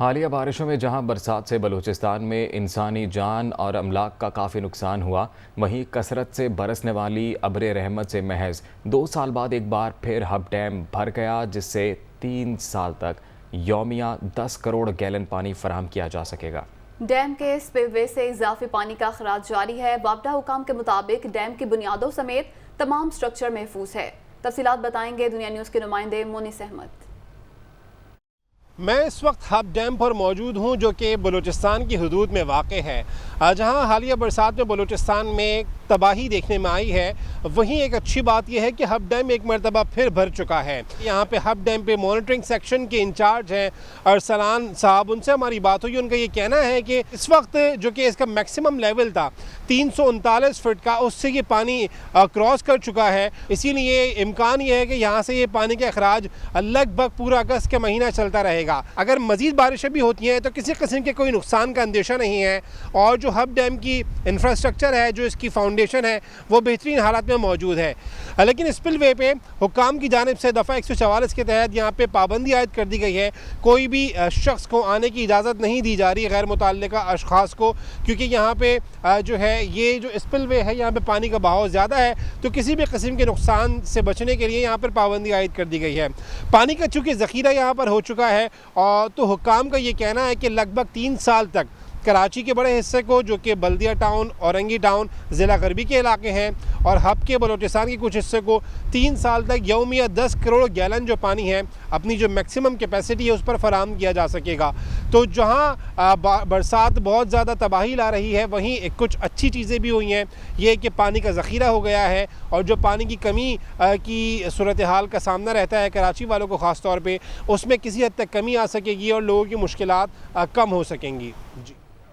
حالیہ بارشوں میں جہاں برسات سے بلوچستان میں انسانی جان اور املاک کا کافی نقصان ہوا، وہیں کثرت سے برسنے والی ابر رحمت سے محض 2 سال بعد ایک بار پھر ہب ڈیم بھر گیا، جس سے 3 سال تک یومیہ 10 کروڑ گیلن پانی فراہم کیا جا سکے گا۔ ڈیم کے سپل وے سے اضافی پانی کا اخراج جاری ہے۔ وابڈہ حکام کے مطابق ڈیم کی بنیادوں سمیت تمام سٹرکچر محفوظ ہے۔ تفصیلات بتائیں گے دنیا نیوز کے نمائندے مونس احمد۔ میں اس وقت ہب ڈیم پر موجود ہوں جو کہ بلوچستان کی حدود میں واقع ہے، جہاں حالیہ برسات میں بلوچستان میں تباہی دیکھنے میں آئی ہے۔ وہیں ایک اچھی بات یہ ہے کہ ہب ڈیم ایک مرتبہ پھر بھر چکا ہے۔ یہاں پہ ہب ڈیم پہ مانیٹرنگ سیکشن کے انچارج ہیں ارسلان صاحب، ان سے ہماری بات ہوئی۔ ان کا یہ کہنا ہے کہ اس وقت جو کہ اس کا میکسیمم لیول تھا 339 فٹ کا، اس سے یہ پانی کراس کر چکا ہے۔ اسی لیے امکان یہ ہے کہ یہاں سے یہ پانی کا اخراج لگ بھگ پورا اگست کے مہینہ چلتا رہے گا۔ اگر مزید بارشیں بھی ہوتی ہیں تو کسی قسم کے کوئی نقصان کا اندیشہ نہیں ہے، اور جو ہب ڈیم کی انفراسٹرکچر ہے، جو اس کی فاؤنڈیشن ہے، وہ بہترین حالات میں موجود ہے۔ لیکن اسپل وے پہ حکام کی جانب سے دفعہ 144 کے تحت یہاں پہ پابندی عائد کر دی گئی ہے۔ کوئی بھی شخص کو آنے کی اجازت نہیں دی جا رہی غیر متعلقہ اشخاص کو، کیونکہ یہاں پہ جو ہے یہ جو اسپل وے ہے، یہاں پہ پانی کا بہاؤ زیادہ ہے، تو کسی بھی قسم کے نقصان سے بچنے کے لیے یہاں پر پابندی عائد کر دی گئی ہے۔ پانی کا چونکہ ذخیرہ یہاں پر ہو چکا ہے، اور تو حکام کا یہ کہنا ہے کہ لگ بھگ 3 سال تک کراچی کے بڑے حصے کو، جو کہ بلدیہ ٹاؤن، اورنگی ٹاؤن، ضلع غربی کے علاقے ہیں، اور ہب کے بلوچستان کے کچھ حصے کو 3 سال تک یومیہ 10 کروڑ گیلن جو پانی ہے، اپنی جو میکسیمم کیپیسٹی ہے اس پر فراہم کیا جا سکے گا۔ تو جہاں برسات بہت زیادہ تباہی لا رہی ہے، وہیں کچھ اچھی چیزیں بھی ہوئی ہیں۔ یہ کہ پانی کا ذخیرہ ہو گیا ہے، اور جو پانی کی کمی کی صورتحال کا سامنا رہتا ہے کراچی والوں کو خاص طور پہ، اس میں کسی حد تک کمی آ سکے گی اور لوگوں کی مشکلات کم ہو سکیں گی۔ جی